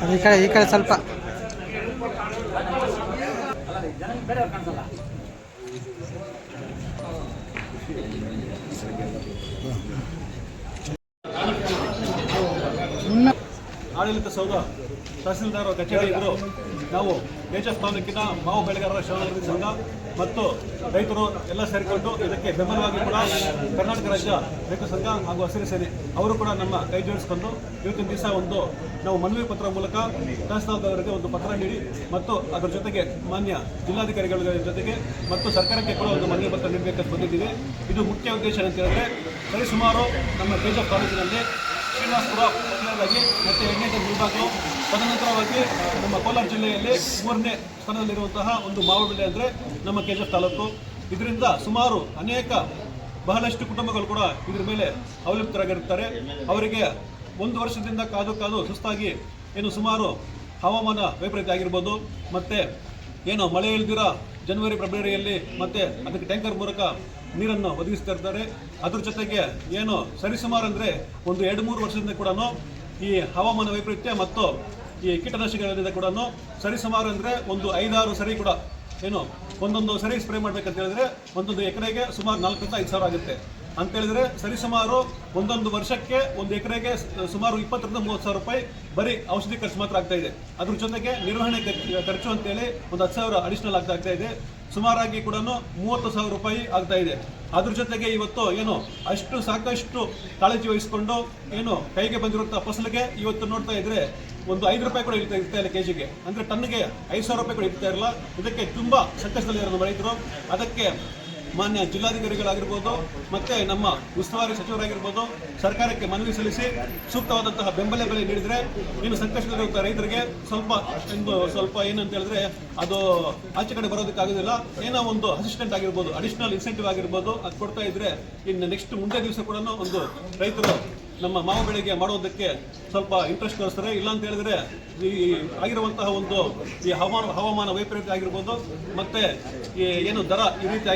ಈ ಕಡೆ ಸ್ವಲ್ಪ ಆಡಳಿತ ಸೌಧ ತಹಸೀಲ್ದಾರ್ ಕಚೇರಿ ಎದುರು ನಾವು ಕೆಜಿಎಫ್ ತಾಲೂಕಿನ ಮಾವು ಬೆಳೆಗಾರರ ಶ್ರವಣಾಭಿವೃದ್ಧಿ ಸಂಘ ಮತ್ತು ರೈತರು ಎಲ್ಲ ಸೇರಿಕೊಂಡು ಇದಕ್ಕೆ ಬೆಂಬಲವಾಗಿ ಕೂಡ ಕರ್ನಾಟಕ ರಾಜ್ಯ ರೈತ ಸಂಘ ಹಾಗೂ ಹಸಿರು ಸೇನೆ ಅವರು ಕೂಡ ನಮ್ಮ ಕೈ ಜೋಡಿಸಿಕೊಂಡು ಇವತ್ತಿನ ದಿವಸ ನಾವು ಮನವಿ ಪತ್ರ ಮೂಲಕ ತಹಸೀಲ್ದಾರ್ವರಿಗೆ ಒಂದು ಪತ್ರ ನೀಡಿ ಮತ್ತು ಅದರ ಜೊತೆಗೆ ಮಾನ್ಯ ಜಿಲ್ಲಾಧಿಕಾರಿಗಳ ಜೊತೆಗೆ ಮತ್ತು ಸರ್ಕಾರಕ್ಕೆ ಕೂಡ ಒಂದು ಮನವಿ ಪತ್ರ ನೀಡಬೇಕಂತ ಬಂದಿದ್ದೀವಿ. ಇದು ಮುಖ್ಯ ಉದ್ದೇಶ ಅಂತ ಹೇಳಿದ್ರೆ ಸರಿಸುಮಾರು ನಮ್ಮ ಕೆಜಿಎಫ್ ತಾಲೂಕಿನಲ್ಲಿ ಶ್ರೀನಿವಾಸಪುರ ಮೊದಲನೇದಾಗಿ ಮತ್ತು 8ನೇ ವಿಭಾಗಗಳು, ತದನಂತರವಾಗಿ ನಮ್ಮ ಕೋಲಾರ ಜಿಲ್ಲೆಯಲ್ಲಿ 3ನೇ ಸ್ಥಾನದಲ್ಲಿರುವಂತಹ ಒಂದು ಮಾವು ಬೆಳೆ ಅಂದರೆ ನಮ್ಮ ಕೆಜಿಎಫ್ ತಾಲೂಕು. ಇದರಿಂದ ಸುಮಾರು ಬಹಳಷ್ಟು ಕುಟುಂಬಗಳು ಕೂಡ ಇದ್ರ ಮೇಲೆ ಅವಲಂಬಿತರಾಗಿರುತ್ತಾರೆ. ಅವರಿಗೆ 1 ವರ್ಷದಿಂದ ಕಾದು ಸುಸ್ತಾಗಿ ಸುಮಾರು ಹವಾಮಾನ ವೈಪರೀತ್ಯ ಆಗಿರ್ಬೋದು, ಮತ್ತು ಮಳೆ ಇಲ್ದಿರ ಜನವರಿ ಫೆಬ್ರವರಿಯಲ್ಲಿ ಮತ್ತೆ ಅದಕ್ಕೆ ಟ್ಯಾಂಕರ್ ಮೂಲಕ ನೀರನ್ನು ಒದಗಿಸ್ತಾ ಇರ್ತಾರೆ. ಅದ್ರ ಜೊತೆಗೆ ಸರಿಸುಮಾರು ಅಂದರೆ ಒಂದು 2-3 ವರ್ಷದಿಂದ ಕೂಡ ಈ ಹವಾಮಾನ ವೈಪರೀತ್ಯ ಮತ್ತು ಈ ಕೀಟನಾಶಕಗಳಿಂದ ಕೂಡ ಸರಿಸುಮಾರು ಅಂದರೆ ಒಂದು 5-6 ಸರಿ ಕೂಡ ಒಂದೊಂದು ಸರಿ ಸ್ಪ್ರೇ ಮಾಡಬೇಕಂತ ಹೇಳಿದ್ರೆ ಒಂದೊಂದು ಎಕರೆಗೆ ಸುಮಾರು 4,000 ರಿಂದ 5,000 ಆಗುತ್ತೆ ಅಂತ ಹೇಳಿದ್ರೆ ಸರಿಸುಮಾರು ಒಂದೊಂದು ವರ್ಷಕ್ಕೆ ಒಂದು ಎಕರೆಗೆ ಸುಮಾರು 20,000 ರಿಂದ 30,000 ರೂಪಾಯಿ ಬರೀ ಔಷಧಿ ಖರ್ಚು ಮಾತ್ರ ಆಗ್ತಾ ಇದೆ. ಅದ್ರ ಜೊತೆಗೆ ನಿರ್ವಹಣೆ ಖರ್ಚು ಅಂತೇಳಿ ಒಂದು 10,000 ಅಡಿಷನಲ್ ಆಗ್ತಾ ಇದೆ. ಸುಮಾರಾಗಿ ಕೂಡ 30,000 ರೂಪಾಯಿ ಆಗ್ತಾ ಇದೆ. ಅದ್ರ ಜೊತೆಗೆ ಇವತ್ತು ಅಷ್ಟು ಸಾಕಷ್ಟು ಕಾಳಜಿ ವಹಿಸಿಕೊಂಡು ಕೈಗೆ ಬಂದಿರುವಂತಹ ಫಸಲಿಗೆ ಇವತ್ತು ನೋಡ್ತಾ ಇದ್ರೆ ಒಂದು 5 ರೂಪಾಯಿ ಕೂಡ ಇರ್ತಾ ಇಲ್ಲ ಕೆಜಿಗೆ, ಅಂದ್ರೆ ಟನ್ಗೆ 5,000 ರೂಪಾಯಿ ಕೂಡ ಇರ್ತಾ ಇರಲ್ಲ. ಇದಕ್ಕೆ ತುಂಬಾ ಸಂಕಷ್ಟದಲ್ಲಿರೋ ನಮ್ಮ ರೈತರು. ಅದಕ್ಕೆ ಮಾನ್ಯ ಜಿಲ್ಲಾಧಿಕಾರಿಗಳಾಗಿರ್ಬೋದು ಮತ್ತೆ ನಮ್ಮ ಉಸ್ತುವಾರಿ ಸಚಿವರಾಗಿರ್ಬೋದು ಸರ್ಕಾರಕ್ಕೆ ಮನವಿ ಸಲ್ಲಿಸಿ ಸೂಕ್ತವಾದಂತಹ ಬೆಂಬಲ ಬೆಲೆ ನೀಡಿದ್ರೆ ಸಂಕಷ್ಟದಲ್ಲಿರುವಂತಹ ರೈತರಿಗೆ ಸ್ವಲ್ಪ ಏನಂತ ಹೇಳಿದ್ರೆ ಅದು ಆಚೆ ಕಡೆ ಬರೋದಕ್ಕಾಗೋದಿಲ್ಲ. ಒಂದು ಅಸಿಸ್ಟೆಂಟ್ ಆಗಿರ್ಬೋದು, ಅಡಿಷನಲ್ ಇನ್ಸೆಂಟಿವ್ ಆಗಿರ್ಬೋದು, ಅದು ಕೊಡ್ತಾ ಇದ್ರೆ ಇನ್ನು ನೆಕ್ಸ್ಟ್ ಮುಂದೆ ದಿವಸ ಕೂಡ ಒಂದು ರೈತರು ನಮ್ಮ ಮಾವು ಬೆಳೆಗೆ ಮಾಡೋದಕ್ಕೆ ಸ್ವಲ್ಪ ಇಂಟ್ರೆಸ್ಟ್ ತೋರಿಸ್ತಾರೆ. ಇಲ್ಲ ಅಂತ ಹೇಳಿದ್ರೆ ಈ ಆಗಿರುವಂತಹ ಈ ಹವಾಮಾನ ವೈಪರೀತ್ಯ ಆಗಿರ್ಬೋದು ಮತ್ತೆ ದರ ಈ ರೀತಿ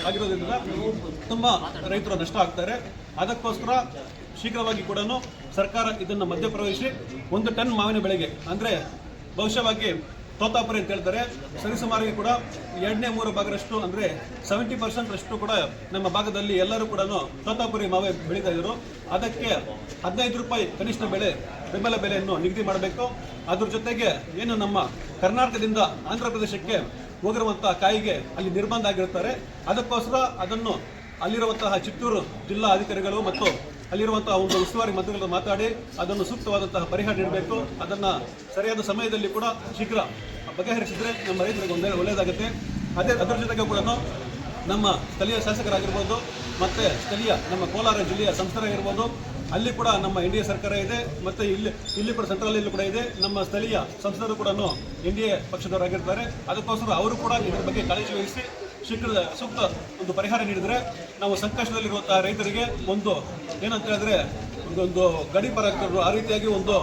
ಆಗಿರೋದ್ರಿಂದ ತುಂಬಾ ರೈತರು ನಷ್ಟ ಆಗ್ತಾರೆ. ಅದಕ್ಕೋಸ್ಕರ ಶೀಘ್ರವಾಗಿ ಕೂಡ ಸರ್ಕಾರ ಇದನ್ನು ಮಧ್ಯಪ್ರವೇಶಿಸಿ 1 ಟನ್ ಮಾವಿನ ಬೆಳೆಗೆ ಅಂದ್ರೆ ಬಹುಶಃವಾಗಿ ತೋತಾಪುರಿ ಅಂತ ಹೇಳ್ತಾರೆ, ಸರಿಸುಮಾರಿಗೆ ಕೂಡ 2/3 ಭಾಗದಷ್ಟು ಅಂದ್ರೆ 70% ಅಷ್ಟು ಕೂಡ ನಮ್ಮ ಭಾಗದಲ್ಲಿ ಎಲ್ಲರೂ ಕೂಡ ತೋತಾಪುರಿ ಮಾವೇ ಬೆಳೀತಾ ಇದ್ರು. ಅದಕ್ಕೆ 15 ರೂಪಾಯಿ ಕನಿಷ್ಠ ಬೆಂಬಲ ಬೆಲೆಯನ್ನು ನಿಗದಿ ಮಾಡಬೇಕು. ಅದ್ರ ಜೊತೆಗೆ ನಮ್ಮ ಕರ್ನಾಟಕದಿಂದ ಆಂಧ್ರ ಪ್ರದೇಶಕ್ಕೆ ಹೋಗಿರುವಂತಹ ಕಾಯಿಗೆ ಅಲ್ಲಿ ನಿರ್ಬಂಧ ಆಗಿರುತ್ತಾರೆ. ಅದಕ್ಕೋಸ್ಕರ ಅದನ್ನು ಅಲ್ಲಿರುವಂತಹ ಚಿತ್ತೂರು ಜಿಲ್ಲಾ ಅಧಿಕಾರಿಗಳು ಮತ್ತು ಅಲ್ಲಿರುವಂತಹ ಒಂದು ಉಸ್ತುವಾರಿ ಮಂತ್ರಿಗಳು ಮಾತಾಡಿ ಅದನ್ನು ಸೂಕ್ತವಾದಂತಹ ಪರಿಹಾರ ನೀಡಬೇಕು. ಅದನ್ನು ಸರಿಯಾದ ಸಮಯದಲ್ಲಿ ಕೂಡ ಶೀಘ್ರ ಬಗೆಹರಿಸಿದ್ರೆ ನಮ್ಮ ರೈತರಿಗೆ ಒಳ್ಳೆಯದಾಗುತ್ತೆ. ಅದರ ಜೊತೆಗೆ ಕೂಡ ನಮ್ಮ ಸ್ಥಳೀಯ ಶಾಸಕರಾಗಿರ್ಬೋದು ಮತ್ತೆ ಸ್ಥಳೀಯ ನಮ್ಮ ಕೋಲಾರ ಜಿಲ್ಲೆಯ ಸಂಸ್ಥರಾಗಿರ್ಬೋದು, ಅಲ್ಲಿ ಕೂಡ ನಮ್ಮ NDA ಸರ್ಕಾರ ಇದೆ. ಮತ್ತೆ ಇಲ್ಲಿ ಕೂಡ ಸೆಂಟ್ರಲ್ ಕೂಡ ಇದೆ. ನಮ್ಮ ಸ್ಥಳೀಯ ಸಂಸದರು ಕೂಡ NDA ಪಕ್ಷದವರಾಗಿರ್ತಾರೆ. ಅದಕ್ಕೋಸ್ಕರ ಅವರು ಕೂಡ ಇದರ ಬಗ್ಗೆ ಕಾಳಜಿ ವಹಿಸಿ ಶೀಘ್ರ ಸೂಕ್ತ ಒಂದು ಪರಿಹಾರ ನೀಡಿದರೆ ನಾವು ಸಂಕಷ್ಟದಲ್ಲಿರುವಂತಹ ರೈತರಿಗೆ ಏನಂತ ಹೇಳಿದ್ರೆ ಒಂದು ಗಡಿಪಾರ ಆಗ್ತಾರೆ. ಆ ರೀತಿಯಾಗಿ ಒಂದು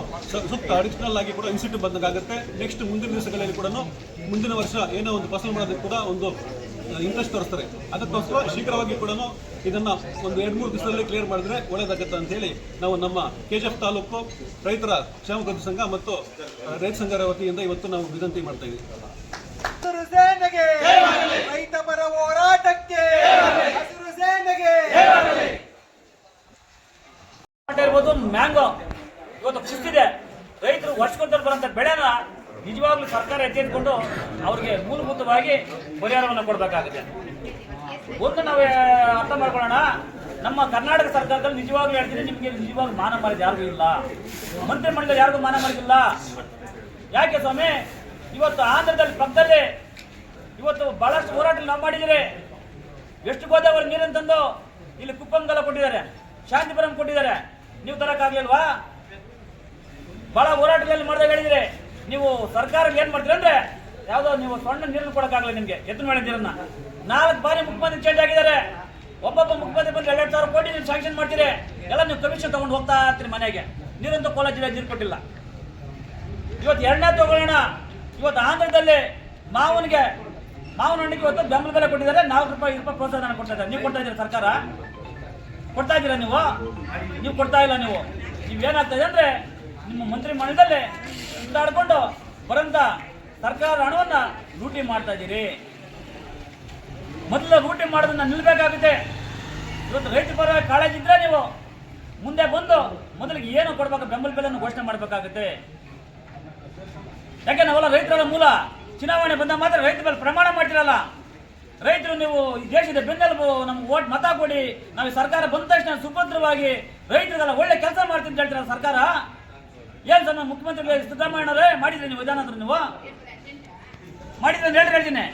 ಸೂಕ್ತ ಅಡಿಷನಲ್ ಆಗಿ ಕೂಡ ಇನ್ಸೆಂಟಿವ್ ಬಂದಾಗುತ್ತೆ. ನೆಕ್ಸ್ಟ್ ಮುಂದಿನ ದಿವಸಗಳಲ್ಲಿ ಕೂಡ ಮುಂದಿನ ವರ್ಷ ಒಂದು ಫಸಲು ಮಾಡೋದಕ್ಕೆ ಕೂಡ ಒಂದು ಇಂಟ್ರೆಸ್ಟ್ ತೋರಿಸ್ತಾರೆ. ಅದಕ್ಕೋಸ್ಕರ ಶೀಘ್ರವಾಗಿ ಕೂಡ ಇದನ್ನ ಒಂದು 2-3 ದಿವಸದಲ್ಲಿ ಕ್ಲಿಯರ್ ಮಾಡಿದ್ರೆ ಒಳ್ಳೆಯದಾಗುತ್ತೆ ಅಂತ ಹೇಳಿ ನಾವು ನಮ್ಮ ಕೆಜಿಎಫ್ ತಾಲೂಕು ರೈತರ ಕ್ಷೇಮಾಭಿವೃದ್ಧಿ ಸಂಘ ಮತ್ತು ರೈತ ಸಂಘದ ವತಿಯಿಂದ ಇವತ್ತು ನಾವು ವಿನಂತಿ ಮಾಡ್ತಾ ಇದ್ದೀವಿ. ರೈತ ಪರ ಹೋರಾಟಕ್ಕೆ ಹಸಿರು ಸೇನೆಗೆ ಇರ್ಬೋದು. ಮ್ಯಾಂಗೋ ಇವತ್ತು ಕುಸಿದಿದೆ. ರೈತರು ವರ್ಷಕ್ಕೊಂದು ಬರುವಂತ ಬೆಳೆನ ನಿಜವಾಗ್ಲೂ ಸರ್ಕಾರ ಎಚ್ಚೆತ್ತುಕೊಂಡು ಅವ್ರಿಗೆ ಮೂಲಭೂತವಾಗಿ ಪರಿಹಾರವನ್ನು ಕೊಡಬೇಕಾಗುತ್ತೆ. ನಾವು ಅರ್ಥ ಮಾಡ್ಕೊಳ್ಳೋಣ, ನಮ್ಮ ಕರ್ನಾಟಕ ಸರ್ಕಾರದಲ್ಲಿ ನಿಜವಾಗ್ಲೂ ಹೇಳ್ತೀನಿ, ನಿಮಗೆ ನಿಜವಾಗ್ಲೂ ಮಾನ ಮಾಡಿದ ಯಾರಿಗೂ ಇಲ್ಲ. ಮಂತ್ರಿ ಮಂಡಳಿ ಯಾರಿಗೂ ಮಾನ ಮಾಡಿಲ್ಲ. ಯಾಕೆ ಸ್ವಾಮಿ? ಇವತ್ತು ಆಂಧ್ರದಲ್ಲಿ ಪಕ್ಕದಲ್ಲಿ ಇವತ್ತು ಬಹಳಷ್ಟು ಹೋರಾಟ ನಾವು ಮಾಡಿದರೆ ಎಷ್ಟು ಗೋದಾವರಿ ನೀರನ್ನು ತಂದು ಇಲ್ಲಿ ಕುಪ್ಪಂಗಲ ಕೊಟ್ಟಿದ್ದಾರೆ, ಶಾಂತಿಪುರಂ ಕೊಟ್ಟಿದ್ದಾರೆ. ನೀವು ತರಕ್ಕಾಗ್ಲಿಲ್ವಾ? ಬಹಳ ಹೋರಾಟಗಳಲ್ಲಿ ಮಾಡಿದಾಗ ಹೇಳಿದ್ರೆ ನೀವು ಸರ್ಕಾರ ಏನ್ ಮಾಡ್ತೀರಿ ಅಂದ್ರೆ ಯಾವ್ದೋ ನೀವು ಸಣ್ಣ ನೀರನ್ನು ಕೊಡಕ್ಕಾಗಲ್ಲ. ನಿಮ್ಗೆ ಎತ್ತಿನ ಮೇಲೆ ನೀರನ್ನ 4 ಬಾರಿ ಮುಖ್ಯಮಂತ್ರಿ ಚೇಂಜ್ ಆಗಿದ್ದಾರೆ. ಒಬ್ಬೊಬ್ಬ ಮುಖ್ಯಮಂತ್ರಿ ಬಂದ್ರೆ 2,000 ಕೋಟಿ ನೀವು ಸ್ಯಾಂಕ್ಷನ್ ಮಾಡ್ತೀರಿ. ಎಲ್ಲ ನೀವು ಕಮಿಷನ್ ತಗೊಂಡು ಹೋಗ್ತಾ ಇರ್ತೀರಿ ಮನೆಗೆ. ನೀರಂತೂ ಕೋಲಾರ ಜಿಲ್ಲೆ ನೀರು ಕೊಟ್ಟಿಲ್ಲ. ಇವತ್ತು 2ನೇ ತಗೊಳ್ಳೋಣ. ಇವತ್ತು ಆಂಧ್ರದಲ್ಲಿ ಮಾವಿನ ಹಣ್ಣಿಗೆ ಇವತ್ತು ಬೆಂಬಲ ಬೆಲೆ ಕೊಟ್ಟಿದ್ದಾರೆ. 4 ರೂಪಾಯಿ ಪ್ರೋತ್ಸಾಹ ಕೊಡ್ತಾ ಇದ್ದಾರೆ. ನೀವು ಕೊಡ್ತಾ ಇದ್ದೀರಾ? ಸರ್ಕಾರ ಕೊಡ್ತಾ ಇದ್ದೀರಾ? ನೀವು ಕೊಡ್ತಾ ಇಲ್ಲ. ನೀವೇನಾಗ್ತದೆ ಅಂದ್ರೆ ನಿಮ್ಮ ಮಂತ್ರಿ ಮಂಡಲದಲ್ಲಿ ಸುತ್ತಾಡ್ಕೊಂಡು ಬರಂತ ಸರ್ಕಾರ ಹಣವನ್ನ ಲೂಟಿ ಮಾಡ್ತಾ ಇದ್ದೀರಿ. ಮೊದಲು ಲೂಟಿ ಮಾಡೋದನ್ನ ನಿಲ್ಬೇಕಾಗುತ್ತೆ. ಇವತ್ತು ರೈತ ಪರ ಕಾಳಜಿ ಇದ್ರೆ ನೀವು ಮುಂದೆ ಬಂದು ಮೊದಲಿಗೆ ಏನು ಕೊಡ್ಬೇಕು ಬೆಂಬಲ ಬೆಲೆಯನ್ನು ಘೋಷಣೆ ಮಾಡಬೇಕಾಗುತ್ತೆ. ಯಾಕೆ ನಾವೆಲ್ಲ ರೈತರ ಮೂಲ. ಚುನಾವಣೆ ಬಂದ ಮಾತ್ರ ರೈತ ಮೇಲೆ ಪ್ರಮಾಣ ಮಾಡ್ತಿರಲ್ಲ. ರೈತರು ನೀವು ಈ ದೇಶದ ಬೆನ್ನೆಲುಬು, ನಮ್ಗೆ ಓಟ್ ಮತ ಕೊಡಿ, ನಾವು ಸರ್ಕಾರ ಬಂದ ತಕ್ಷಣ ಸುಭದ್ರವಾಗಿ ರೈತರಿಗೆಲ್ಲ ಒಳ್ಳೆ ಕೆಲಸ ಮಾಡ್ತೀನಿ ಅಂತ ಹೇಳ್ತೀರ ಸರ್ಕಾರ. ಏನ್ ಸರ್ ಮುಖ್ಯಮಂತ್ರಿ ಸಿದ್ದರಾಮಯ್ಯನವರೇ ಮಾಡಿದ್ರಿ ನೀವು ವಿಧಾನ ನೀವು ಮಾಡಿದ್ರೆ ಅಂತ ಹೇಳ್ತೀನಿ.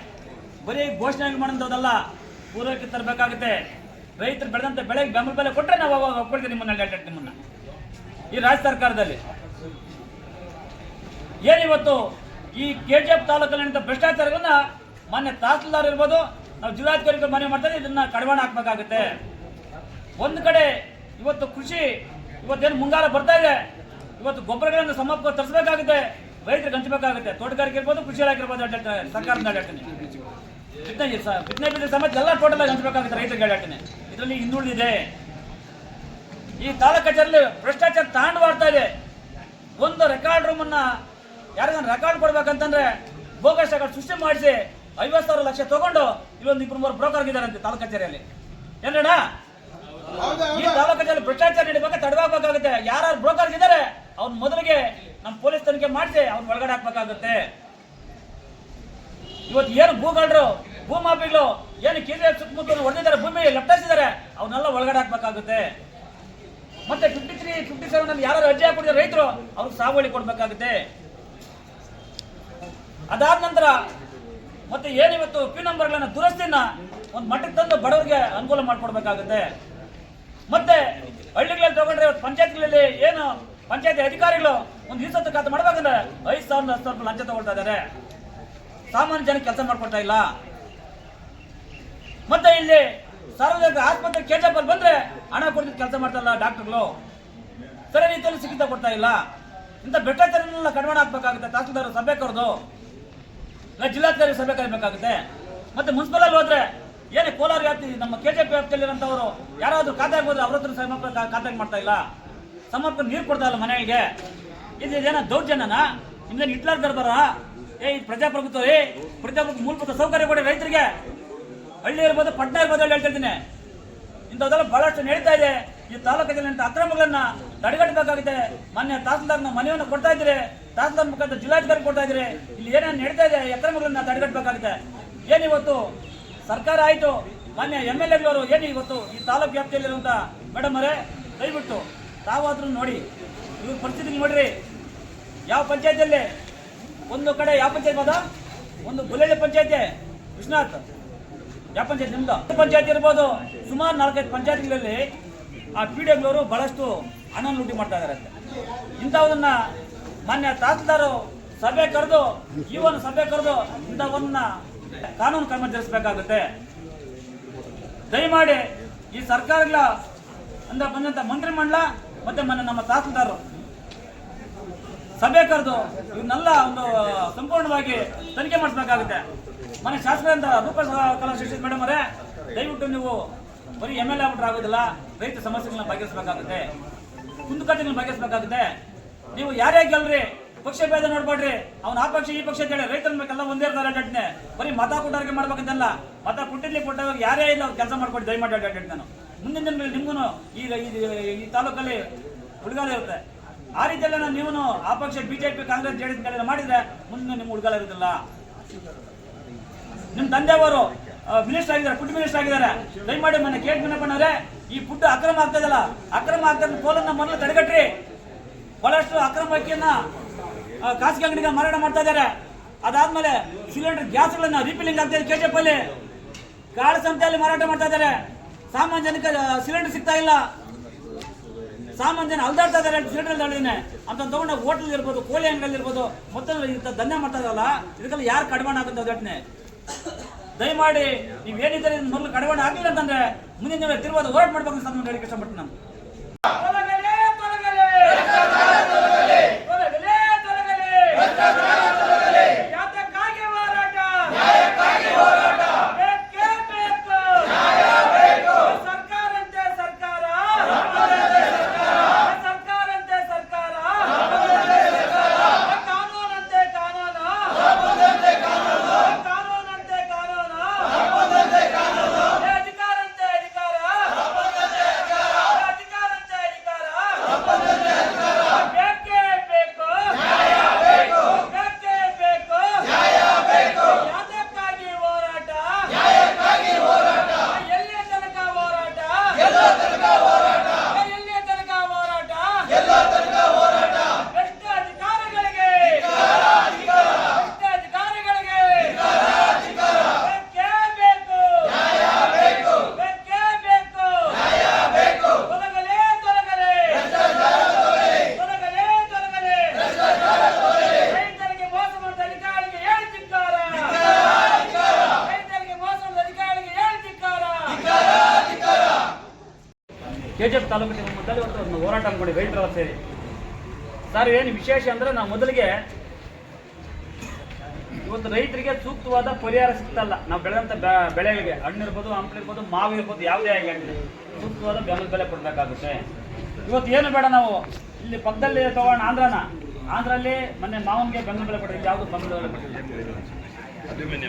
ಬರೀ ಘೋಷಣೆ ಮಾಡೋದಲ್ಲ, ಪೂರೈಕೆ ತರಬೇಕಾಗುತ್ತೆ. ರೈತರು ಬೆಳೆದಂತ ಬೆಳೆಗೆ ಬೆಂಬಲ ಬೆಲೆ ಕೊಟ್ಟರೆ ನಾವು ಅವಾಗ ಒಪ್ಕೊಳ್ತೀವಿ ನಿಮ್ಮನ್ನ ಹೇಳ್ತೀನಿ. ನಿಮ್ಮನ್ನ ಈ ರಾಜ್ಯ ಸರ್ಕಾರದಲ್ಲಿ ಏನಿವತ್ತು ಈ KGF ತಾಲೂಕಿನ ಭ್ರಷ್ಟಾಚಾರವನ್ನ ಮಾನ್ಯ ತಹಸೀಲ್ದಾರ್ ಇರ್ಬೋದು, ನಾವು ಜಿಲ್ಲಾಧಿಕಾರಿಗಳು ಮನೆ ಮಾಡ್ತಾರೆ, ಇದನ್ನ ಕಡಿವಾಣ ಹಾಕ್ಬೇಕಾಗುತ್ತೆ. ಒಂದು ಕಡೆ ಇವತ್ತು ಕೃಷಿ ಇವತ್ತೇನು ಮುಂಗಾರ ಬರ್ತಾ ಇದೆ, ಇವತ್ತು ಗೊಬ್ಬರಗಳನ್ನು ಸಮರ್ಪಕ ತರಿಸಬೇಕಾಗುತ್ತೆ, ರೈತರಿಗೆ ಹಂಚಬೇಕಾಗುತ್ತೆ. ತೋಟಗಾರಿಕೆ ಇರ್ಬೋದು, ಕೃಷಿ ಇಲಾಖೆ ಇರ್ಬೋದು, ಸರ್ಕಾರದಿಂದ ಹೇಳ್ತೀನಿ. ಬಿತ್ತನೆ ಬೀಜ ಸಮೇತ ಎಲ್ಲ ಟೋಟಲ್ ಆಗಿ ಹಂಚಬೇಕಾಗುತ್ತೆ ರೈತರಿಗೆ ಹೇಳ್ತೀನಿ. ಇದರಲ್ಲಿ ಹಿಂದುಳಿದಿದೆ. ಈ ತಾಲೂಕು ಕಚೇರಿಯಲ್ಲಿ ಭ್ರಷ್ಟಾಚಾರ ತಾಂಡವಾಡ್ತಾ ಇದೆ. ಒಂದು ರೆಕಾರ್ಡ್ ರೂಮ್ ಅನ್ನ ಯಾರಿಗಾನ ರೆಕಾರ್ಡ್ ಕೊಡ್ಬೇಕಂತಂದ್ರೆ ಬೋಗಸ್ ರೆಕಾರ್ಡ್ ಸೃಷ್ಟಿ ಮಾಡಿಸಿ 50,000 ಲಕ್ಷ ತಗೊಂಡು ಇಲ್ಲೊಂದು 2-3 ಬ್ರೋಕರ್ ಆಗಿದ್ದಾರಂತೆ ತಾಲೂಕು ಕಚೇರಿಯಲ್ಲಿ. ಏನೇಣ ಈ ತಾಲೂಕು ಕಚೇರಿಯಲ್ಲಿ ಭ್ರಷ್ಟಾಚಾರ ನಡಿಬೇಕು, ತಡವಾಗಬೇಕಾಗುತ್ತೆ. ಯಾರು ಬ್ರೋಕರ್ ಇದ್ದಾರೆ ಅವ್ನ ಮೊದಲಿಗೆ ನಮ್ಮ ಪೊಲೀಸ್ ತನಿಖೆ ಮಾಡಿಸಿ ಅವ್ನ ಒಳಗಡೆ ಹಾಕ್ಬೇಕಾಗುತ್ತೆ. ಇವತ್ತು ಏನು ಭೂಗಳ್ರು, ಭೂಮಾಫಿಗಳು ಏನು KGF ಸುತ್ತಮುತ್ತ ಹೊಡೆದಿದ್ದಾರೆ, ಭೂಮಿ ಲಪ್ಟಾಯಿಸಿದ್ದಾರೆ, ಅವನ್ನೆಲ್ಲ ಒಳಗಡೆ ಹಾಕ್ಬೇಕಾಗುತ್ತೆ. ಮತ್ತೆ 53, 57 ಅಲ್ಲಿ ಯಾರು ಅರ್ಜಿ ಹಾಕಿದ್ರೆ ರೈತರು ಅವ್ರಿಗೆ ಸಾಗುವಳಿ ಕೊಡ್ಬೇಕಾಗುತ್ತೆ. ಅದಾದ ನಂತರ ಮತ್ತೆ ಏನಿವತ್ತು ಪಿ ನಂಬರ್ಗಳನ್ನ ದುರಸ್ತಿನ ಒಂದು ಮಟ್ಟಕ್ಕೆ ತಂದು ಬಡವರಿಗೆ ಅನುಕೂಲ ಮಾಡಿಕೊಡ್ಬೇಕಾಗುತ್ತೆ. ಮತ್ತೆ ಹಳ್ಳಿಗಳಲ್ಲಿ ತಗೊಂಡ್ರೆ ಪಂಚಾಯತ್ಗಳಲ್ಲಿ ಏನು ಪಂಚಾಯತಿ ಅಧಿಕಾರಿಗಳು ಒಂದು ಈಸತ್ತು ಖಾತೆ ಮಾಡ್ಬೇಕಂದ್ರೆ 5,000 10,000 ರೂಪಾಯಿ ಲಂಚ ತಗೊಳ್ತಾ ಇದ್ದಾರೆ. ಸಾಮಾನ್ಯ ಜನಕ್ಕೆ ಕೆಲಸ ಮಾಡ್ಕೊಡ್ತಾ ಇಲ್ಲ. ಮತ್ತೆ ಇಲ್ಲಿ ಸಾರ್ವಜನಿಕ ಆಸ್ಪತ್ರೆ KGF ಅಲ್ಲಿ ಬಂದ್ರೆ ಹಣ ಕೊಡ್ತಿದ್ದು ಕೆಲಸ ಮಾಡ್ತಾ ಇಲ್ಲ ಡಾಕ್ಟರ್ಗಳು, ಸರಿ ರೀತಿಯಲ್ಲಿ ಚಿಕಿತ್ಸೆ ಕೊಡ್ತಾ ಇಲ್ಲ. ಇಂಥ ಭ್ರಷ್ಟಾಚಾರನೆಲ್ಲ ಕಡಿವಾಣ ಹಾಕ್ಬೇಕಾಗುತ್ತೆ. ತಹಸೀಲ್ದಾರ್ ಸಭೆ ಕರೆದು ಜಿಲ್ಲಾಧಿಕಾರಿ ಸಭೆ ಕರಿಬೇಕಾಗುತ್ತೆ. ಮತ್ತೆ ಮುನ್ಸಿಪಲ್ ಅಲ್ಲಿ ಹೋದ್ರೆ ಏನೇ ಕೋಲಾರ ವ್ಯಾಪ್ತಿ ನಮ್ಮ KGF ವ್ಯಾಪ್ತಿಯಲ್ಲಿರುವಂತವರು ಯಾರಾದ್ರೂ ಖಾತೆ ಆಗ್ಬೋದು, ಅವ್ರ ಹತ್ರ ಸಮರ್ಪಕ ಖಾತೆ ಮಾಡ್ತಾ ಇಲ್ಲ, ಸಮರ್ಪಕ ನೀರು ಕೊಡ್ತಾ ಇಲ್ಲ ಮನೆಗೆ. ಇದೇನ ದೌರ್ಜನ್ಯನ? ನಿಮ್ದೇನು ಹಿಟ್ಲರ್ ದರ್ಬಾರ? ಇದು ಪ್ರಜಾಪ್ರಭುತ್ವ. ಪ್ರಜಾಪ್ರಭುತ್ವ ಮೂಲಭೂತ ಸೌಕರ್ಯ ಕೊಡಿ ರೈತರಿಗೆ. ಹಳ್ಳಿ ಇರ್ಬೋದು, ಪಟ್ಟಣ ಇರ್ಬೋದು ಅಂತ ಹೇಳ್ತಿದ್ದೀನಿ. ಇಂಥದ್ದೆಲ್ಲ ಬಹಳಷ್ಟು ನಡೀತಾ ಇದೆ. ಈ ತಾಲೂಕಿನಲ್ಲಿ ಅಕ್ರಮಗಳನ್ನ ತಡೆಗಟ್ಟಬೇಕಾಗಿದೆ. ಮಾನ್ಯ ತಹಸೀಲ್ದಾರ್ನ ಮನವಿಯನ್ನು ಕೊಡ್ತಾ ಇದ್ದೀರಿ, ತಹಸೀಲ್ದಾರ್ ಮುಖಾಂತರ ಜಿಲ್ಲಾಧಿಕಾರಿ ಕೊಡ್ತಾ ಇದ್ದೀರಿ. ಇಲ್ಲಿ ಏನೇನು ನಡೀತಾ ಇದೆ ಈ ಅಕ್ರಮಗಳನ್ನ ತಡೆಗಟ್ಟಬೇಕಾಗಿದೆ. ಏನಿವತ್ತು ಸರ್ಕಾರ ಆಯಿತು, ಮಾನ್ಯ MLAಗಳವರು ಏನು ಇವತ್ತು ಈ ತಾಲೂಕು ವ್ಯಾಪ್ತಿಯಲ್ಲಿರುವಂಥ ಮೇಡಮ್ ಅವರೇ ದಯವಿಟ್ಟು ತಾವಾದ್ರೂ ನೋಡಿ, ಇವ್ರ ಪರಿಸ್ಥಿತಿ ನೋಡ್ರಿ. ಯಾವ ಪಂಚಾಯತಿಯಲ್ಲಿ ಒಂದು ಕಡೆ ಯಾವ ಪಂಚಾಯತ್ ಅದ, ಒಂದು ಗುಲೇಳಿ ಪಂಚಾಯತಿ ವಿಶ್ವನಾಥ್, ಯಾವ ಪಂಚಾಯತ್ ನಿಮ್ದು ಪಂಚಾಯತಿ ಇರ್ಬೋದು, ಸುಮಾರು 4-5 ಪಂಚಾಯತ್ಗಳಲ್ಲಿ ಆ PDOಗಳವರು ಬಹಳಷ್ಟು ಹಣ ಲೂಟಿ ಮಾಡ್ತಾ ಇದ್ದಾರೆ. ಇಂಥವನ್ನ ಮಾನ್ಯ ತಹಸೀಲ್ದಾರು ಸಭೆ ಕರೆದು ಸಭೆ ಕರೆದು ಇಂಥವನ್ನ ಕಾನೂನು ಕ್ರಮ ಜರುಗಿಸಬೇಕಾಗುತ್ತೆ. ದಯಮಾಡಿ ಈ ಸರ್ಕಾರಗಳ ಅಂದ ಬಂದಂತ ಮಂತ್ರಿಮಂಡಲ ಮತ್ತೆ ನಮ್ಮ ತಹಸೀಲ್ದಾರರು ಸಭೆ ಕರೆದು ಇವನ್ನೆಲ್ಲ ಒಂದು ಸಂಪೂರ್ಣವಾಗಿ ತನಿಖೆ ಮಾಡಿಸಬೇಕಾಗುತ್ತೆ. ಮನೆ ಶಾಸಕರಿಂದ ರೂಪಕಲಾ ಶ್ರೀ ಮೇಡಮ್ ಅವರೇ ದಯವಿಟ್ಟು ನೀವು ಬರೀ MLA ಆಗ್ಬಿಟ್ರೆ ಆಗೋದಿಲ್ಲ, ರೈತ ಸಮಸ್ಯೆಗಳನ್ನ ಬಗೆಹರಿಸಬೇಕಾಗುತ್ತೆ, ಕುಂದುಕಟ್ಟೆಗಳನ್ನ ಬಗೆಹರಿಸಬೇಕಾಗುತ್ತೆ. ನೀವು ಯಾರೇ ಗೆಲ್ರಿ ಪಕ್ಷ ಭೇದ ನೋಡ್ಬೇಡ್ರಿ. ಅವ್ನು ಆ ಪಕ್ಷ ಈ ಪಕ್ಷ ಅಂತ ಹೇಳಿ ರೈತರ ಬೇಕೆಲ್ಲ ಒಂದೇ ಇರ್ತಾರೆ ಅಡ್ಡಾಡ್ತೀನಿ. ಬರೀ ಮತ ಕೊಟ್ಟವ್ರಿಗೆ ಮಾಡ್ಬೇಕಂತಲ್ಲ, ಮತ ಕೊಟ್ಟವಾಗ ಯಾರೇ ಇಲ್ಲ ಅವ್ರು ಕೆಲಸ ಮಾಡ್ಕೊಡಿ ದಯಮಾಡಿ ಅಡ್ಡಾಡಿ. ನಾನು ಮುಂದಿನ ದಿನಗಳಲ್ಲಿ ನಿಮ್ಗೂ ಈಗ ಈ ತಾಲೂಕಲ್ಲಿ ಹುಡುಗಾಲ ಇರುತ್ತೆ. ಆ ರೀತಿಯಲ್ಲ ನೀವು ಆ ಪಕ್ಷ BJP ಕಾಂಗ್ರೆಸ್ JDS ಮಾಡಿದ್ರೆ ಮುಂದೆ ನಿಮ್ಗೆ ಹುಡುಗಾಲ ಇರೋದಿಲ್ಲ. ನಿಮ್ಮ ತಂದೆಯವರು ಮಿನಿಸ್ಟರ್ ಆಗಿದ್ದಾರೆ, ಫುಡ್ ಮಿನಿಸ್ಟರ್ ಆಗಿದ್ದಾರೆ. ದಯಮಾಡಿ ಮೊನ್ನೆ KH ಮುನಿಯಪ್ಪನವರೇ ಈ ಫುಡ್ ಅಕ್ರಮ ಆಗ್ತದಲ್ಲ, ಅಕ್ರಮ ಆಗ್ತಾ ಪೋಲನ್ನ ಮೊದಲು ತಡೆಗಟ್ರಿ. ಬಹಳಷ್ಟು ಅಕ್ರಮ ಅಕ್ಕಿಯನ್ನ ಖಾಸಗಿ ಅಂಗಡಿಗೆ ಮಾರಾಟ ಮಾಡ್ತಾ ಇದ್ದಾರೆ. ಅದಾದ್ಮೇಲೆ ಸಿಲಿಂಡರ್ ಗ್ಯಾಸ್ಗಳನ್ನ ರೀಫಿಲಿಂಗ್ ಆಗ್ತಾ ಇದೆ KGF ಅಲ್ಲಿ, ಕಾಳು ಸಂತೆಯಲ್ಲಿ ಮಾರಾಟ ಮಾಡ್ತಾ ಇದ್ದಾರೆ. ಸಾಮಾನ್ಯ ಜನಕ್ಕೆ ಸಿಲಿಂಡರ್ ಸಿಗ್ತಾ ಇಲ್ಲ, ಸಾಮಾನ್ಯ ಜನ ಅಲ್ದಾಡ್ತಾ ಇದ್ದಾರೆ ಸಿಲಿಂಡರ್ ಹೇಳಿದ್ದೀನಿ ಅಂತ ತಗೊಂಡು ಹೋಟೆಲ್ ಇರ್ಬೋದು, ಕೋಳಿ ಅಂಗಡಿಯಲ್ಲಿ ಇರ್ಬೋದು, ಮೊತ್ತ ದಂಧೆ ಮಾಡ್ತಾ ಇದಾರಲ್ಲ, ಇದಕ್ಕೆಲ್ಲ ಯಾರು ಕಡಿವಾಣ ಆಗುತ್ತೆ ಘಟನೆ. ದಯಮಾಡಿ ನೀವೇನಿದ್ದಾರೆ ಮೊದಲು ಕಡಿವಾಣ ಆಗಲಿಲ್ಲ ಅಂತಂದ್ರೆ ಮುಂದಿನ ದಿನ ತಿರುವಾದ ಹೋರಾಟ ಮಾಡ್ಬೇಕು ಅಂತ ನಾನು ಹೇಳಿಕ್ಕೆ ಇಷ್ಟಪಡ್ತೀನಿ. ನಾನು KGF ತಾಲೂಕಿನ ಮಟ್ಟದಲ್ಲಿ ಒಂದು ಹೋರಾಟ ಮಾಡಿ ರೈತರ ಸೇರಿ. ಸರ್, ಏನು ವಿಶೇಷ ಅಂದರೆ ನಾವು ಮೊದಲಿಗೆ ಇವತ್ತು ರೈತರಿಗೆ ಸೂಕ್ತವಾದ ಪರಿಹಾರ ಸಿಗ್ತಲ್ಲ. ನಾವು ಬೆಳೆದಂಥ ಬೆಳೆಗಳಿಗೆ ಹಣ್ಣಿರ್ಬೋದು, ಹಂಪಲಿರ್ಬೋದು, ಮಾವು ಇರ್ಬೋದು, ಯಾವುದೇ ಆಗಲಿ ಸೂಕ್ತವಾದ ಬೆಂಬಲ ಬೆಲೆ ಕೊಡಬೇಕಾಗುತ್ತೆ. ಇವತ್ತು ಏನು ಬೇಡ, ನಾವು ಇಲ್ಲಿ ಪಕ್ಕದಲ್ಲಿ ತಗೋಣ ಆಂಧ್ರಲ್ಲಿ ಮೊನ್ನೆ ಮಾವನಿಗೆ ಬೆಂಬಲ ಬೆಲೆ ಕೊಟ್ಟಿದ್ದೀವಿ, ಯಾವುದು ಬೆಂಬಲ ಬೆಲೆ ಕೊಟ್ಟಿಲ್ಲ.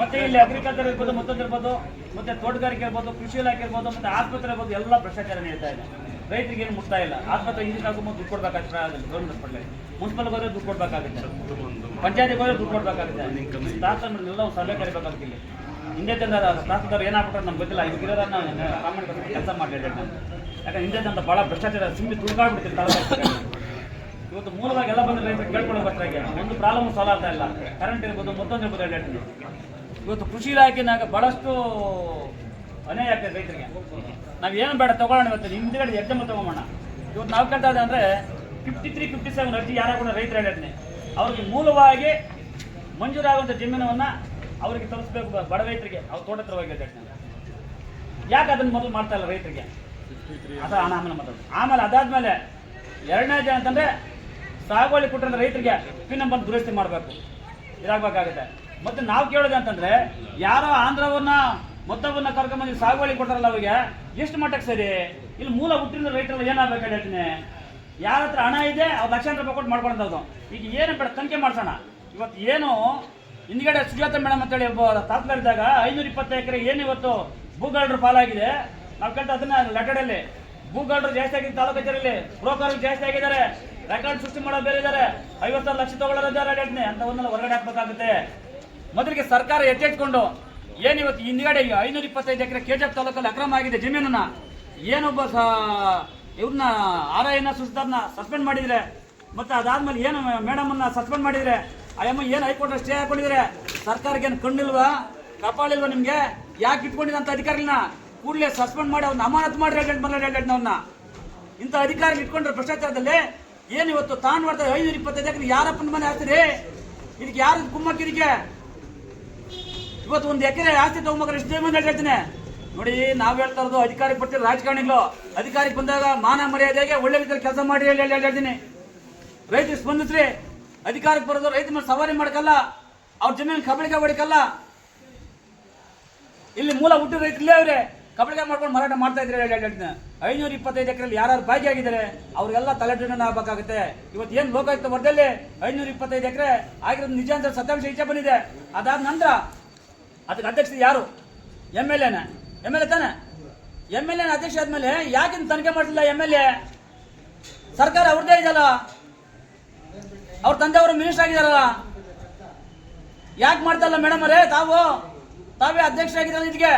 ಮತ್ತೆ ಇಲ್ಲಿ ಅಗ್ರಿಕಲ್ಚರ್ ಇರ್ಬೋದು, ಮತ್ತೊಂದಿರ್ಬೋದು, ಮತ್ತೆ ತೋಟಗಾರಿಕೆ ಇರ್ಬೋದು, ಕೃಷಿ ಇಲಾಖೆ ಇರ್ಬೋದು, ಮತ್ತೆ ಆಸ್ಪತ್ರೆ ಇರ್ಬೋದು, ಎಲ್ಲ ಭ್ರಷ್ಟಾಚಾರ ನೀಡ್ತಾ ಇದೆ. ರೈತರಿಗೆ ಏನು ಮುಟ್ತಾ ಇಲ್ಲ. ಆಸ್ಪತ್ರೆ ಇಂಜಿನ್ ಹಾಕುമ്പോൾ ದುಡ್ಡು ಕೊಡ್ಬೇಕಾಗುತ್ತೆ, ಗೌರ್ಮೆಂಟ್ ಹಾಸ್ಪಿಟ್ಲಿಗೆ ಮುನ್ಸಿಪಲ್ಗೆ ಹೋದ್ರೆ ದುಡ್ಡು ಕೊಡ್ಬೇಕಾಗುತ್ತೆ, ಪಂಚಾಯತಿಗೆ ಹೋದ್ರೆ ದುಡ್ಡು ಕೊಡ್ಬೇಕಾಗುತ್ತೆ. ಎಲ್ಲ ಒಂದು ಸಭೆ ಕರಿಬೇಕಾಗುತ್ತೆ. ಇಲ್ಲಿ ಹಿಂದೆ ತಂದ ಶಾಸಕರು ಏನಾಗ್ಬಿಟ್ರೆ ನಮ್ಗೆ ಗೊತ್ತಿಲ್ಲ. ಇರೋದನ್ನ ಪ್ರಾಮಾಣಿಕ ಕೆಲಸ ಮಾಡಲಿಲ್ಲ. ಯಾಕಂದ್ರೆ ಹಿಂದೆ ತಂದ ಭಾಳ ಭ್ರಷ್ಟಾಚಾರ ಸಿಂಬಿ ತುಳ್ಕಾಡ್ಬಿಡ್ತೀವಿ ತಾಲೂಕು. ಇವತ್ತು ಮೂಲವಾಗಿ ಎಲ್ಲ ಬಂದು ರೈತರಿಗೆ ಕೇಳ್ಕೊಳ್ಳೋಕೆ ಒಂದು ಪ್ರಾಬ್ಲಮ್ ಸಾಲ್ವ್ ಆಗ್ತಾ ಇಲ್ಲ. ಕರೆಂಟ್ ಇರ್ಬೋದು, ಮತ್ತೊಂದು ಇರ್ಬೋದು, ಹೇಳ್ತೀನಿ. ಇವತ್ತು ಕೃಷಿ ಇಲಾಖೆನಾಗ ಭಾಳಷ್ಟು ಅನ್ಯಾಯ ಆಗ್ತದೆ ರೈತರಿಗೆ. ನಾವು ಏನು ಬೇಡ ತಗೊಳ್ಳೋಣ, ಇವತ್ತು ಹಿಂದ್ಗಡೆ ಎಕ್ಸಾಮ್ ತಗೊಂಬೋಣ. ಇವತ್ತು ನಾವು ಕೇಳ್ತಾ ಇದ್ದೆ ಅಂದರೆ 53, 57 ಅರ್ಜಿ ಯಾರು ಕೂಡ ರೈತರು ಹೇಳ್ತೀನಿ. ಅವ್ರಿಗೆ ಮೂಲವಾಗಿ ಮಂಜೂರಾಗುವಂಥ ಜಮೀನನ್ನು ಅವರಿಗೆ ತಲುಪಿಸ್ಬೇಕು, ಬಡ ರೈತರಿಗೆ. ಅವ್ರು ತೋಟ ಹತ್ರ ಹೋಗಿ ಹೇಳ್ತೀನಿ. ಯಾಕೆ ಅದನ್ನು ಮೊದಲು ಮಾಡ್ತಾ ಇಲ್ಲ ರೈತರಿಗೆ? ಅದು ಆಮೇಲೆ ಮಾತಾಡೋದು. ಆಮೇಲೆ ಅದಾದ್ಮೇಲೆ ಎರಡನೇದು ಅಂತಂದರೆ ಸಾಗುವಳಿ ಕೊಟ್ಟರೆ ರೈತರಿಗೆ ಪಿನ್ ನಂಬರ್ ದುರಸ್ತಿ ಮಾಡಬೇಕು, ಇದಾಗಬೇಕಾಗುತ್ತೆ. ಮತ್ತು ನಾವು ಕೇಳೋದು ಅಂತಂದರೆ, ಯಾರೋ ಆಂಧ್ರವನ್ನ ಮತ್ತೊಬ್ಬನ್ನ ಕರ್ಕೊಂಬಂದು ಸಾಗುವಳಿ ಕೊಟ್ಟಾರಲ್ಲ, ಅವರಿಗೆ ಎಷ್ಟು ಮಟ್ಟಕ್ಕೆ ಸರಿ? ಇಲ್ಲಿ ಮೂಲ ಹುಟ್ಟಿನ ರೈತರೆಲ್ಲ ಏನಾಗಬೇಕು ಹೇಳ್ತೀನಿ. ಯಾರ ಹತ್ರ ಹಣ ಇದೆ ಅವ್ರು ಲಕ್ಷಾಂತರ ರೂಪಾಯಿ ಕೊಟ್ಟು ಮಾಡ್ಕೊಳ್ಳೋದು. ಈಗ ಏನು ಬೇಡ, ತನಿಖೆ ಮಾಡಿಸೋಣ. ಇವತ್ತು ಏನು ಹಿಂದ್ಗಡೆ ಸುಜಾತ ಮೇಡಮ್ ಅಂತೇಳಿ ತಾತ್ಕಾಲಿದ್ದಾಗ 520 ಎಕರೆ ಏನು ಇವತ್ತು ಭೂಗಾಳರ ಪಾಲಾಗಿದೆ. ನಾವು ಕೇಳ್ತಾ ಅದನ್ನ ಲೆಟರ್ಡಲ್ಲಿ ಭೂಗಾಳರು ಜಾಸ್ತಿ ಆಗಿದೆ, ತಾಲೂಕು ಕಚೇರಿಯಲ್ಲಿ ಬ್ರೋಕರ್ ಜಾಸ್ತಿ ಆಗಿದ್ದಾರೆ, ರೆಕಾರ್ಡ್ ಸೃಷ್ಟಿ ಮಾಡೋದು ಬೇರೆ ಇದ್ದಾರೆ, 50 ಲಕ್ಷ ತಗೊಳ್ಳೋದಿದ್ದಾರೆ ಹೇಳ್ತೀನಿ. ಅಂತವನ್ನೆಲ್ಲ ಹೊರಗಡೆ ಹಾಕ್ಬೇಕಾಗುತ್ತೆ. ಮೊದಲಿಗೆ ಸರ್ಕಾರ ಎಚ್ಚೆತ್ಕೊಂಡು ಏನಿವತ್ತು ಹಿಂದ್ಗಡೆ 525 ಎಕರೆ KGF ತಾಲೂಕಲ್ಲಿ ಅಕ್ರಮ ಆಗಿದೆ ಜಮೀನನ್ನ, ಏನೊಬ್ಬ ಇವ್ರನ್ನ RIನ ಸುಸ್ತಾರ್ನ ಸಸ್ಪೆಂಡ್ ಮಾಡಿದ್ರೆ, ಮತ್ತೆ ಅದಾದ್ಮೇಲೆ ಏನು ಮೇಡಮನ್ನ ಸಸ್ಪೆಂಡ್ ಮಾಡಿದ್ರೆ, ಅಯ್ಯಮ್ಮ ಏನು ಹೈಕೋರ್ಟ್ ಸ್ಟೇ ಹಾಕೊಂಡಿದ್ರೆ, ಸರ್ಕಾರಕ್ಕೆ ಏನು ಕಣ್ಣಿಲ್ವಾ, ಕಪಾಳಿಲ್ವಾ ನಿಮಗೆ? ಯಾಕೆ ಇಟ್ಕೊಂಡಿದಂಥ ಅಧಿಕಾರಿಗಳನ್ನ ಕೂಡಲೇ ಸಸ್ಪೆಂಡ್ ಮಾಡಿ ಅವ್ರನ್ನ ಅಮಾನತು ಮಾಡಿ ಅವ್ರನ್ನ. ಇಂಥ ಅಧಿಕಾರಿ ಇಟ್ಕೊಂಡ್ರೆ ಭ್ರಷ್ಟಾಚಾರದಲ್ಲಿ ಏನಿವತ್ತು ತಾನು ಮಾಡ್ತಾರೆ 525 ಎಕರೆ ಯಾರಪ್ಪನ ಮನೆ ಹಾಕ್ತೀರಿ? ಇದಕ್ಕೆ ಯಾರು ಕುಮ್ಮಕ್ಕಿದಕ್ಕೆ? ಇವತ್ತು ಒಂದು ಎಕರೆ ಆಸ್ತಿ ತಗೊಂಡ್ರೆ ಎಷ್ಟು ಜಮೀನು ಹೇಳ್ತೀನಿ ನೋಡಿ. ನಾವು ಹೇಳ್ತಾ ಇರೋದು ಅಧಿಕಾರಕ್ಕೆ ಬರ್ತೀವಿ ರಾಜಕಾರಣಿಗಳು. ಅಧಿಕಾರಕ್ಕೆ ಬಂದಾಗ ಮಾನ ಮರ್ಯಾದೆಗೆ ಒಳ್ಳೆ ರೀತಿಯಲ್ಲಿ ಕೆಲಸ ಮಾಡಿ ಹೇಳ್ತೀನಿ. ರೈತರಿಗೆ ಸ್ಪಂದಿಸ್ರಿ. ಅಧಿಕಾರಕ್ಕೆ ಬರೋದು ರೈತ ಮೇಲೆ ಸವಾರಿ ಮಾಡಕ್ಕಲ್ಲ, ಅವ್ರ ಜಮೀನು ಕಬಳಿಕೆ ಹೊಡಿಕಲ್ಲ. ಇಲ್ಲಿ ಮೂಲ ಹುಟ್ಟು ರೈತರಲ್ಲೇ ಅವ್ರೆ ಕಬಳಿಕೆ ಮಾಡ್ಕೊಂಡು ಮಾರಾಟ ಮಾಡ್ತಾ ಇದ್ರೆ ಹೇಳ್ತೀನಿ. 525 ಎಕರೆಯಲ್ಲಿ ಯಾರು ಭಾಗಿಯಾಗಿದ್ದಾರೆ ಅವ್ರಿಗೆಲ್ಲ ತಲೆದಂಡನೆ ಆಗಬೇಕಾಗುತ್ತೆ. ಇವತ್ತು ಏನು ಲೋಕಾಯುಕ್ತ ವರದಿಯಲ್ಲಿ 525 ಎಕರೆ ಆಗಿರೋದು ನಿಜ ಅಂತ ಸತ್ಯಾಂಶ ಈಚೆ ಬಂದಿದೆ. ಅದಾದ ನಂತರ ಅದಕ್ಕೆ ಅಧ್ಯಕ್ಷ ಯಾರು? MLA ತಾನೆ? MLA ಅಧ್ಯಕ್ಷ ಆದ್ಮೇಲೆ ಯಾಕಿಂತ ತನಿಖೆ ಮಾಡಿಸಿಲ್ಲ MLA? ಸರ್ಕಾರ ಅವ್ರದ್ದೇ ಇದೆಯಲ್ಲ, ಅವ್ರ ತಂದೆಯವರು ಮಿನಿಸ್ಟರ್ ಆಗಿದಾರಲ್ಲ, ಯಾಕೆ ಮಾಡ್ತಾರಲ್ಲ ಮೇಡಮ್ ಅವರೇ? ತಾವೇ ಅಧ್ಯಕ್ಷ ಆಗಿರಲ್ಲ, ಇದಕ್ಕೆ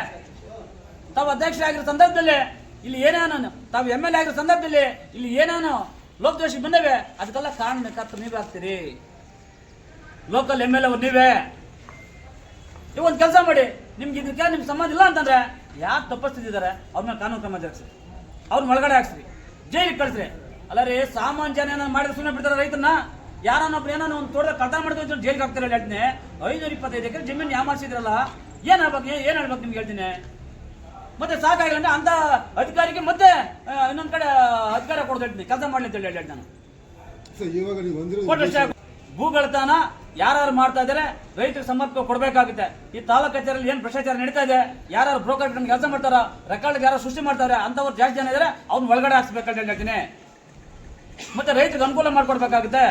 ತಾವು ಅಧ್ಯಕ್ಷ ಆಗಿರೋ ಸಂದರ್ಭದಲ್ಲಿ ಇಲ್ಲಿ ಏನೇನು ತಾವು MLA ಆಗಿರೋ ಸಂದರ್ಭದಲ್ಲಿ ಇಲ್ಲಿ ಏನೇನು ಲೋಕದೋಷಿ ಬಂದವೆ, ಅದಕ್ಕೆಲ್ಲ ಕಾರಣಕರ್ತರು ನೀವೇ ಆಗ್ತೀರಿ. ಲೋಕಲ್ MLA ಅವ್ರು ನೀವೇ. ನೀವು ಒಂದು ಕೆಲಸ ಮಾಡಿ, ನಿಮ್ಗೆ ಇದಕ್ಕೆ ನಿಮ್ಗೆ ಸಂಬಂಧ ಇಲ್ಲ ಅಂತಂದ್ರೆ ಯಾರು ತಪ್ಪಿಸ್ತಿದ್ದಾರೆ ಅವ್ರ ಮೇಲೆ ಕಾನೂನು ಕ್ರಮ ಜರುಗಿಸಿ, ಅವ್ರನ್ನ ಒಳಗಡೆ ಹಾಕ್ಸ್ರಿ, ಜೈಲಿಗೆ ಕಳಿಸ್ರಿ. ಅಲ್ಲ ರೀ, ಸಾಮಾನ್ಯ ಜನ ಏನಾರು ಮಾಡಿದ್ರೆ ಸುಮ್ಮನೆ ಬಿಡ್ತಾರೆ ರೈತರನ್ನ. ಯಾರನ್ನೊಬ್ರು ಏನೋ ಒಂದು ತೋಟದ ಕಳ್ತ ಮಾಡಿದ್ರು ಜೈಲಿಗೆ ಹಾಕ್ತಾರೆ ಹೇಳ್ತೀನಿ. 525 ಎಕರೆ ಜಮೀನು ಯಾಮಾರಿಸಿದ್ರಲ್ಲ, ಏನು ಹೇಳ್ಬೇಕು ನಿಮ್ಗೆ ಹೇಳ್ತೀನಿ. ಮತ್ತೆ ಸಾಕಾಗಿಲ್ಲ ಅಂತ ಅಧಿಕಾರಿಗೆ ಮತ್ತೆ ಇನ್ನೊಂದು ಕಡೆ ಅಧಿಕಾರ ಕೊಡ್ದು ಹೇಳ್ತೀನಿ, ಕೆಲಸ ಮಾಡ್ಲಿ ಅಂತ ಹೇಳಿ ನಾನು. ಭೂಗಳತನ ಯಾರು ಮಾಡ್ತಾ ಇದ್ದಾರೆ ರೈತರಿಗೆ ಸಮರ್ಪಕ ಕೊಡಬೇಕಾಗುತ್ತೆ. ಈ ತಾಲೂಕು ಕಚೇರಿಯಲ್ಲಿ ಏನು ಭ್ರಷ್ಟಾಚಾರ ನಡೀತಾ ಇದೆ, ಯಾರು ಬ್ರೋಕರ್ ಕೆಲಸ ಮಾಡ್ತಾರ, ರೆಕಾರ್ಡ್ ಯಾರು ಸೃಷ್ಟಿ ಮಾಡ್ತಾರೆ ಅಂತವ್ರು ಜಾಸ್ತಿ ಜನ ಇದ್ದಾರೆ, ಅವ್ನು ಒಳಗಡೆ ಹಾಕ್ಸ್ಬೇಕಂತ ಹೇಳ್ತೀನಿ. ಮತ್ತೆ ರೈತರಿಗೆ ಅನುಕೂಲ ಮಾಡ್ಕೊಡ್ಬೇಕಾಗುತ್ತೆ.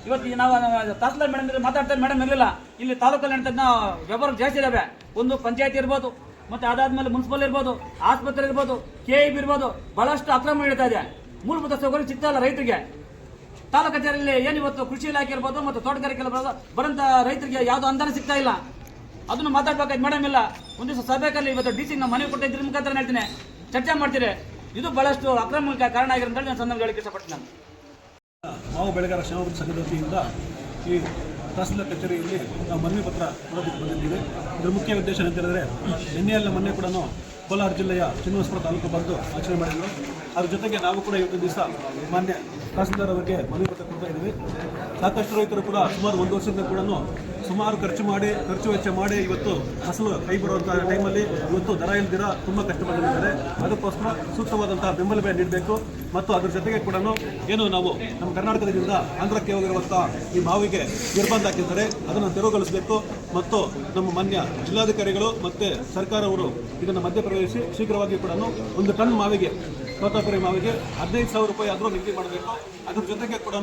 ಇವತ್ತು ನಾವು ತಹಸೀಲ್ದಾರ್ ಮೇಡಮ್ ಮಾತಾಡ್ತಾರೆ, ಮೇಡಮ್ ಇರಲಿಲ್ಲ. ಇಲ್ಲಿ ತಾಲೂಕಲ್ಲಿ ನಡೀತಾ ವ್ಯವಹಾರ ಜಾಸ್ತಿ ಇದಾವೆ. ಒಂದು ಪಂಚಾಯತಿ ಇರ್ಬೋದು, ಮತ್ತೆ ಅದಾದ್ಮೇಲೆ ಮುನ್ಸಿಪಲ್ ಇರ್ಬೋದು, ಆಸ್ಪತ್ರೆ ಇರ್ಬೋದು, KIB ಇರ್ಬೋದು, ಬಹಳಷ್ಟು ಅಕ್ರಮ ನಡೀತಾ ಇದೆ. ಮೂಲಭೂತ ಸೌಕರ್ಯ ಸಿಗ್ತಾ ಇಲ್ಲ ರೈತರಿಗೆ. ತಾಲೂಕು ಕಚೇರಿಯಲ್ಲಿ ಏನಿವತ್ತು ಕೃಷಿ ಇಲಾಖೆ ಇರ್ಬೋದು ಮತ್ತು ತೋಟಗಾರಿಕೆ ಇರ್ಬೋದು ಬರಂತ ರೈತರಿಗೆ ಯಾವುದೋ ಅನುದಾನ ಸಿಗ್ತಾ ಇಲ್ಲ. ಅದನ್ನು ಮಾತಾಡ್ಬೇಕಾಯ್ತು ಮೇಡಮ್ ಇಲ್ಲ. ಒಂದು ದಿವಸ ಸಭೆಯಲ್ಲಿ ಇವತ್ತು DC ನಾವು ಮನವಿ ಕೊಟ್ಟ ಇದ್ರ ಮುಖಾಂತರ ಹೇಳ್ತೀನಿ, ಚರ್ಚೆ ಮಾಡ್ತೀರಿ. ಇದು ಬಹಳಷ್ಟು ಅಕ್ರಮಕ್ಕೆ ಕಾರಣ ಆಗಿರೋದ್ರಲ್ಲಿ ನಾನು ಸಂದರ್ಭ ಹೇಳಕ್ಕೆ ಇಷ್ಟಪಡ್ತೀನಿ. ನಾನು ಮಾವು ಬೆಳೆಗಾರ ಶ್ರಮದಾನ ಸಂಘದ ವತಿಯಿಂದ ಈ ತಹಸೀಲ್ದಾರ್ ಕಚೇರಿಯಲ್ಲಿ ನಾವು ಮನವಿ ಪತ್ರ ಕೊಡೋದಕ್ಕೆ ಬಂದಿದ್ದೀವಿ. ಇದರ ಮುಖ್ಯ ಉದ್ದೇಶ ಅಂತ ಹೇಳಿದ್ರೆ, ಮೊನ್ನೆ ಕೂಡ ಕೋಲಾರ ಜಿಲ್ಲೆಯ ಶ್ರೀನಿವಾಸಪುರ ತಾಲೂಕು ಬಂದು ಆಚರಣೆ ಮಾಡಿದ್ರು. ಅದ್ರ ಜೊತೆಗೆ ನಾವು ಕೂಡ ಇವತ್ತು ದಿವಸ ಮಾನ್ಯ ತಹಸೀಲ್ದಾರ್ ಅವರಿಗೆ ಮನವಿ ಪತ್ರ ಕೊಡ್ತಾ ಇದ್ದೀವಿ. ಸಾಕಷ್ಟು ರೈತರು ಕೂಡ ಸುಮಾರು 1 ವರ್ಷದಿಂದ ಕೂಡ ಸುಮಾರು ಖರ್ಚು ವೆಚ್ಚ ಮಾಡಿ ಇವತ್ತು ಫಸಲು ಕೈ ಬರುವಂಥ ಟೈಮಲ್ಲಿ ಇವತ್ತು ದರ ಇಲ್ದಿರ ತುಂಬ ಕಷ್ಟಪಟ್ಟಿದ್ದಾರೆ. ಅದಕ್ಕೋಸ್ಕರ ಸೂಕ್ತವಾದಂತಹ ಬೆಂಬಲ ಬೆಲೆ ನೀಡಬೇಕು ಮತ್ತು ಅದ್ರ ಜೊತೆಗೆ ಕೂಡ ಏನು ನಾವು ನಮ್ಮ ಕರ್ನಾಟಕದಿಂದ ಆಂಧ್ರಕ್ಕೆ ಹೋಗಿರುವಂಥ ಈ ಮಾವಿಗೆ ನಿರ್ಬಂಧ ಹಾಕಿದ್ದಾರೆ, ಅದನ್ನು ತೆರವುಗೊಳಿಸಬೇಕು ಮತ್ತು ನಮ್ಮ ಮಾನ್ಯ ಜಿಲ್ಲಾಧಿಕಾರಿಗಳು ಮತ್ತು ಸರ್ಕಾರವರು ಇದನ್ನು ಮಧ್ಯಪ್ರವೇಶಿಸಿ ಶೀಘ್ರವಾಗಿ ಕೂಡ ಒಂದು ಟನ್ ಮಾವಿಗೆ ತೋತಾಪುರಿ ಮಾವಿಗೆ 15,000 ರೂಪಾಯಿ ಆದರೂ ನಿಗದಿ ಮಾಡಬೇಕು. ಅದ್ರ ಜೊತೆಗೆ ಕೂಡ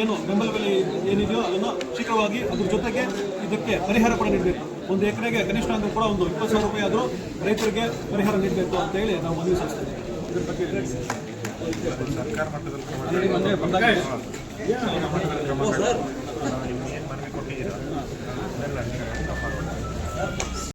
ಏನು ಬೆಂಬಲ ಬೆಲೆ ಏನಿದೆಯೋ ಅದನ್ನು ಶೀಘ್ರವಾಗಿ ಅದ್ರ ಜೊತೆಗೆ ಇದಕ್ಕೆ ಪರಿಹಾರ ಕೂಡ ನೀಡಬೇಕು. ಒಂದು ಎಕರೆಗೆ ಕನಿಷ್ಠ ಅಂದರೂ ಕೂಡ ಒಂದು 20,000 ರೂಪಾಯಿ ಆದರೂ ರೈತರಿಗೆ ಪರಿಹಾರ ನೀಡಬೇಕು ಅಂತೇಳಿ ನಾವು ಮನವಿ ಸಲ್ಲಿಸ್ತೇವೆ. ಇದ್ರ ಬಗ್ಗೆ ಸರ್ಕಾರ ಮಟ್ಟದಲ್ಲಿ